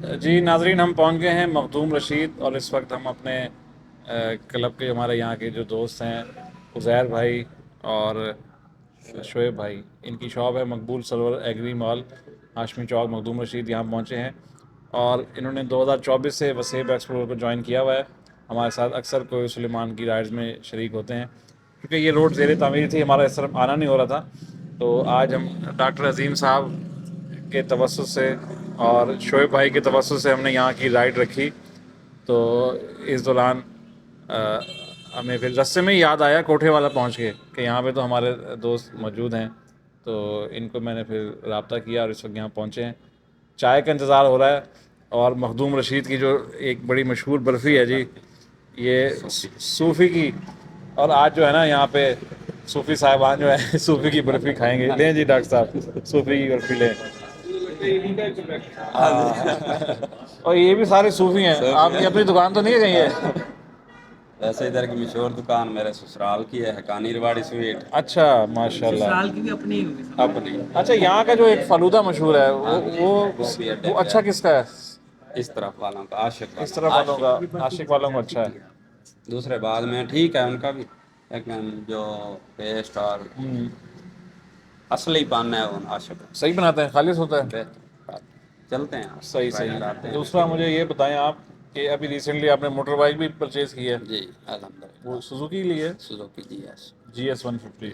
جی ناظرین، ہم پہنچ گئے ہیں مخدوم رشید، اور اس وقت ہم اپنے کلب کے ہمارے یہاں کے جو دوست ہیں عزیر بھائی اور شعیب بھائی، ان کی شاپ ہے مقبول سرور ایگری مال، ہاشمی چوک، مخدوم رشید، یہاں پہنچے ہیں۔ اور انہوں نے 2024 سے وسیب ایکسپلور کو جوائن کیا ہوا ہے۔ ہمارے ساتھ اکثر کوئی سلیمان کی رائڈز میں شریک ہوتے ہیں۔ کیونکہ یہ روڈ زیر تعمیر تھی، ہمارا اس طرف آنا نہیں ہو رہا تھا، تو آج ہم ڈاکٹر عظیم صاحب کے توسط سے اور شعیب بھائی کے توسط سے ہم نے یہاں کی رائڈ رکھی۔ تو اس دوران ہمیں پھر رستے میں ہی یاد آیا کوٹھے والا پہنچ کے کہ یہاں پہ تو ہمارے دوست موجود ہیں، تو ان کو میں نے پھر رابطہ کیا اور اس وقت یہاں پہنچے ہیں۔ چائے کا انتظار ہو رہا ہے، اور مخدوم رشید کی جو ایک بڑی مشہور برفی ہے جی، یہ صوفی کی، اور آج جو ہے نا یہاں پہ صوفی صاحبان جو ہے صوفی کی برفی کھائیں گے۔ لیں جی ڈاکٹر صاحب، صوفی کی برفی لیں۔ اور یہ بھی سارے صوفی ہیں، آپ کی اپنی دکان تو نہیں ہے کہیں ہے؟ ویسے ادھر کی مشہور دکان میرے سسرال کی ہے، حقانی رواڑی سویٹ۔ اچھا ماشاء اللہ، سسرال کی بھی اپنی اپنی۔ اچھا یہاں کا جو ایک فلودہ مشہور ہے وہ اچھا کس کا ہے؟ اس طرف والوں کا، عاشق اس والوں طرف والوں کا، عاشق والوں کا اچھا ہے۔ دوسرے بعد میں ٹھیک ہے ان کا بھی، لیکن جو پیسٹ اور اصلی پان ہے وہ عاشق صحیح بناتے ہیں، خالص ہوتا ہے، بہتر چلتے ہیں۔ صحیح صحیح۔ دوسرا مجھے یہ بتائیں آپ کہ ابھی ریسنٹلی آپ نے موٹر بائک بھی پرچیز کی ہے؟ جی الحمدللہ، وہ سوزوکی لی ہے؟ سوزوکی جی ایس، جی ایس 150۔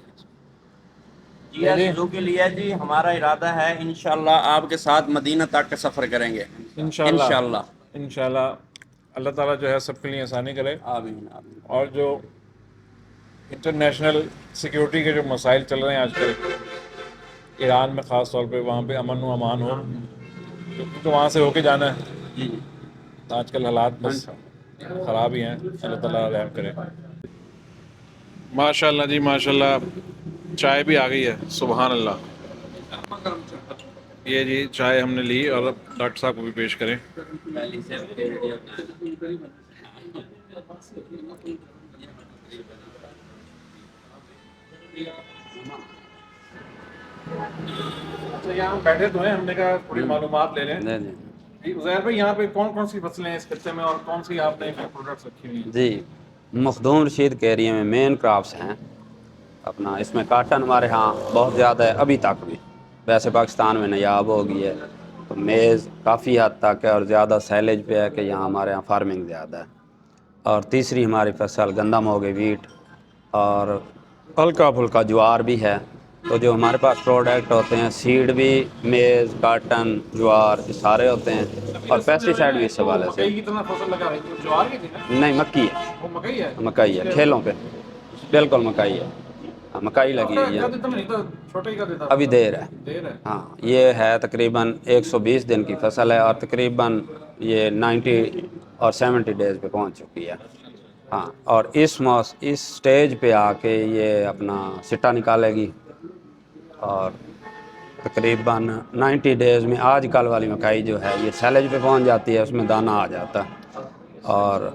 جی ایس سوزوکی لیا جی۔ ہمارا ارادہ ہے انشاءاللہ آپ کے ساتھ مدینہ تک کا سفر کریں گے انشاءاللہ۔ انشاءاللہ اللہ تعالیٰ جو ہے سب کے لیے آسانی کرے۔ آمین آمین۔ اور جو انٹرنیشنل سیکیورٹی کے جو مسائل چل رہے ہیں آج کل ایران میں، خاص طور پہ وہاں پہ امن و امان ہو، کیونکہ وہاں سے ہو کے جانا ہے۔ جی آج کل حالات بس خراب ہی ہیں، اللہ تعالیٰ رحم کرے۔ ماشاء اللہ جی ماشاء اللہ، چائے بھی آ گئی ہے، سبحان اللہ۔ یہ جی چائے ہم نے لی، اور اب ڈاکٹر صاحب کو بھی پیش کریں۔ اچھا یہاں ہم بیٹھے تو ہیں، ہم نے کہا تھوڑی معلومات لے لیں۔ جی عزیر بھائی، یہاں پہ کون کون سی فصلیں ہیں اس خطے میں، اور کون سی آپ نے پروڈکٹس رکھی ہوئی ہیں؟ جی مخدوم رشید کے ایریا میں مین کراپس ہیں اپنا، اس میں کاٹن ہمارے ہاں بہت زیادہ ہے ابھی تک بھی، ویسے پاکستان میں نایاب ہو گئی ہے، تو میز کافی حد تک ہے، اور زیادہ سیلیج پہ ہے کہ یہاں ہمارے یہاں فارمنگ زیادہ ہے۔ اور تیسری ہماری فصل گندم ہو گئی، ویٹ، اور ہلکا پھلکا جوار بھی ہے۔ تو جو ہمارے پاس پروڈکٹ ہوتے ہیں، سیڈ بھی، میز، کاٹن، جوار، یہ سارے ہوتے ہیں، اور پیسٹی سائڈ بھی اس حوالے سے۔ مکئی کی طرح فصل لگا رہی ہے، جوار کی تھی نا؟ نہیں مکی ہے، وہ مکئی ہے، مکئی ہے کھیلوں پہ، بالکل مکئی ہے، مکئی لگی ہوئی ہے، ابھی دیر ہے۔ ہاں یہ ہے تقریباً 120 دن کی فصل ہے، اور تقریباً یہ 90 اور 70 ڈیز پہ پہنچ چکی ہے۔ ہاں، اور اس سٹیج پہ آ کے یہ اپنا سٹا نکالے گی، اور تقریباً 90 ڈیز میں آج کل والی مکئی جو ہے یہ سیلیج پہ پہنچ جاتی ہے، اس میں دانہ آ جاتا ہے، اور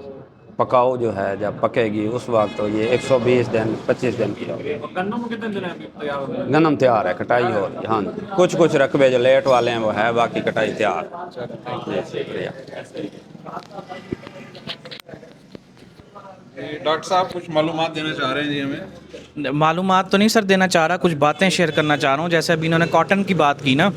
پکاؤ جو ہے جب پکے گی اس وقت تو یہ 120 دن 25 دن کی ہوگی۔ گندم کتنے دن ہے تیار ہونے میں؟ گندم تیار ہے، کٹائی ہو رہی ہے، ہاں جی، کچھ رقبے جو لیٹ والے ہیں وہ ہے، باقی کٹائی تیار ہے۔ جی شکریہ۔ ڈاکٹر صاحب کچھ معلومات دینا چاہ رہے ہیں جی ہمیں؟ معلومات تو نہیں سر دینا چاہ رہا، کچھ باتیں شیئر کرنا چاہ رہا ہوں۔ جیسے ابھی انہوں نے کاٹن کی بات کی نا،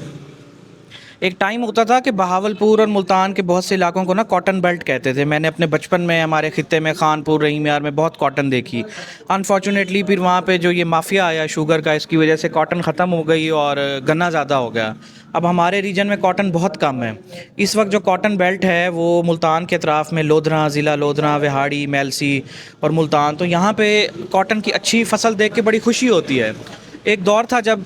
ایک ٹائم ہوتا تھا کہ بہاولپور اور ملتان کے بہت سے علاقوں کو نا کاٹن بیلٹ کہتے تھے۔ میں نے اپنے بچپن میں ہمارے خطے میں خانپور، رحیم یار میں بہت کاٹن دیکھی۔ انفارچونیٹلی پھر وہاں پہ جو یہ مافیا آیا شوگر کا، اس کی وجہ سے کاٹن ختم ہو گئی اور گنا زیادہ ہو گیا۔ اب ہمارے ریجن میں کاٹن بہت کم ہے۔ اس وقت جو کاٹن بیلٹ ہے وہ ملتان کے اطراف میں، لودھراں، ضلع لودھراں، وہاڑی، میلسی اور ملتان، تو یہاں پہ کاٹن کی اچھی فصل دیکھ کے بڑی خوشی ہوتی ہے۔ ایک دور تھا جب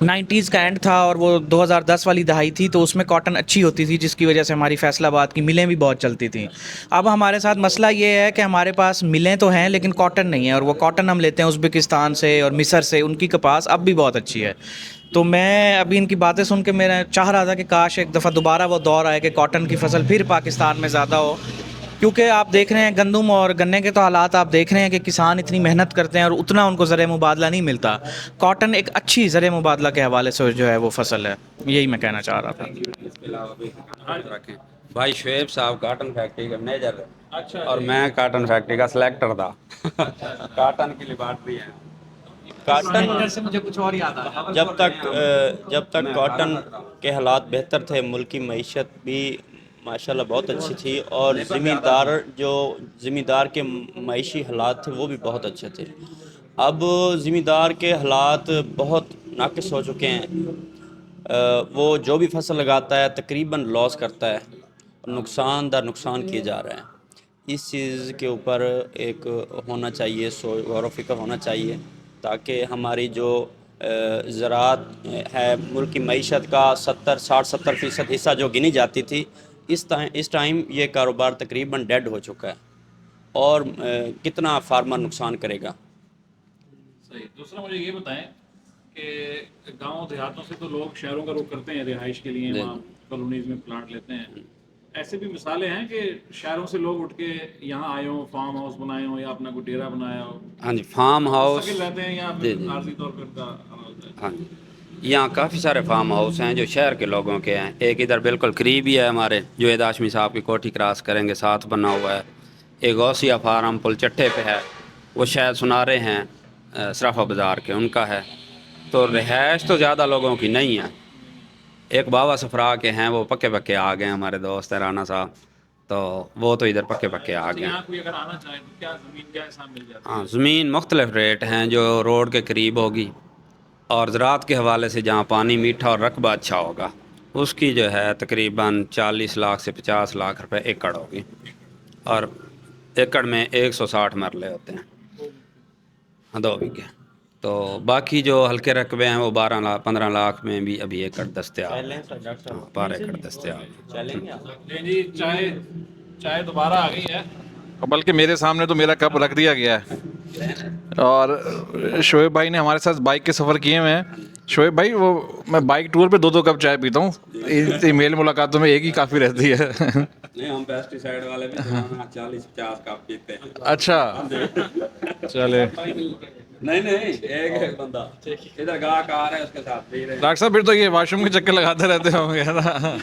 90s کا اینڈ تھا اور وہ 2010 والی دہائی تھی، تو اس میں کاٹن اچھی ہوتی تھی، جس کی وجہ سے ہماری فیصل آباد کی ملیں بھی بہت چلتی تھیں۔ اب ہمارے ساتھ مسئلہ یہ ہے کہ ہمارے پاس ملیں تو ہیں لیکن کاٹن نہیں ہے، اور وہ کاٹن ہم لیتے ہیں ازبکستان سے اور مصر سے، ان کی کپاس اب بھی بہت اچھی ہے۔ تو میں ابھی ان کی باتیں سن کے میرا چاہ رہا تھا کہ کاش ایک دفعہ دوبارہ وہ دور آئے کہ کاٹن کی فصل پھر پاکستان میں زیادہ ہو، کیونکہ آپ دیکھ رہے ہیں گندم اور گنے کے تو حالات آپ دیکھ رہے ہیں کہ کسان اتنی محنت کرتے ہیں اور اتنا ان کو زرعِ مبادلہ نہیں ملتا۔ کاٹن ایک اچھی زرعِ مبادلہ کے حوالے سے جو ہے وہ فصل ہے، یہی میں کہنا چاہ رہا تھا۔ اس کے علاوہ بھی رکھیں. بھائی شعیب صاحب کاٹن فیکٹری کا مینیجر ہے اچھا اور میں کاٹن فیکٹری کا سلیکٹر تھا. کاٹن کی لیبارٹری ہے. کاٹن سے مجھے کچھ اور یاد آ جب تک کاٹن کے حالات بہتر تھے، ملکی معیشت بھی ماشاءاللہ بہت اچھی تھی، اور زمیندار کے معیشی حالات تھے وہ بھی بہت اچھے تھے. اب زمیندار کے حالات بہت ناقص ہو چکے ہیں. وہ جو بھی فصل لگاتا ہے تقریباً لاس کرتا ہے، نقصان در نقصان کیے جا رہے ہیں. اس چیز کے اوپر ایک ہونا چاہیے، غور و فکر ہونا چاہیے، تاکہ ہماری جو زراعت ہے، ملک کی معیشت کا 60-70% حصہ جو گنی جاتی تھی، اس ٹائم یہ کاروبار تقریباً ڈیڈ ہو چکا ہے. اور کتنا فارمر نقصان کرے گا. صحیح. دوسرا مجھے یہ بتائیں کہ گاؤں دیہاتوں سے تو لوگ شہروں کا رخ کرتے ہیں رہائش کے لیے، وہاں کالونیز میں پلاٹ لیتے ہیں. ایسے بھی مثالیں ہیں کہ شہروں سے لوگ اٹھ کے یہاں آئے ہوں، فارم ہاؤس بنائے ہوں یا اپنا کوئی ڈیرا بنایا ہو. ہاں جی، فارم ہاؤس. مستقل رہتے ہیں یا پھر عارضی طور پر کا ہوتا ہے. ہاں جی، یہاں کافی سارے فارم ہاؤس ہیں جو شہر کے لوگوں کے ہیں. ایک ادھر بالکل قریب ہی ہے ہمارے، جو ہاشمی صاحب کی کوٹھی کراس کریں گے ساتھ بنا ہوا ہے. ایک غوثیہ فارم پل چٹے پہ ہے، وہ شاید سنارے ہیں صرافہ بازار کے، ان کا ہے. تو رہائش تو زیادہ لوگوں کی نہیں ہے. ایک بابا سفرا کے ہیں، وہ پکے آ گئے. ہمارے دوست ہیں رانا صاحب، تو وہ تو ادھر پکے آ گئے. یہاں کوئی اگر آنا چاہے تو کیا زمین کیا حساب مل جاتی ہے؟ ہاں، زمین مختلف ریٹ ہیں، جو روڈ کے قریب ہوگی اور زراعت کے حوالے سے جہاں پانی میٹھا اور رقبہ اچھا ہوگا، اس کی جو ہے تقریباً 40 لاکھ سے 50 لاکھ روپے ایکڑ ہوگی. اور ایکڑ میں 160 مرلے ہوتے ہیں، 2 بیگھے. تو باقی جو ہلکے رقبے ہیں وہ 12 لاکھ 15 لاکھ میں بھی ابھی ایکڑ دستیاب ہے. 12 ایکڑ دستیاب ہے. جی چائے دوبارہ آ گئی ہے، بلکہ میرے سامنے تو میرا کپ رکھ دیا گیا ہے. اور شعیب بھائی نے ہمارے ساتھ بائک کے سفر کیے ہوئے ہیں. شعیب بھائی، وہ میں بائک ٹور پہ 2 کپ چائے پیتا ہوں، میل ملاقاتوں میں ایک ہی کافی رہتی ہے. نہیں، ہم پیسٹی سائڈ والے بھی 40-50 کپ پیتے ہیں. اچھا چلے. نہیں ایک بندہ ادھر گاہک آ رہا ہے اس کے ساتھ پی رہے ہیں. ڈاکٹر صاحب پھر تو یہ واش روم کے چکر لگاتے رہتے ہوں گے نا.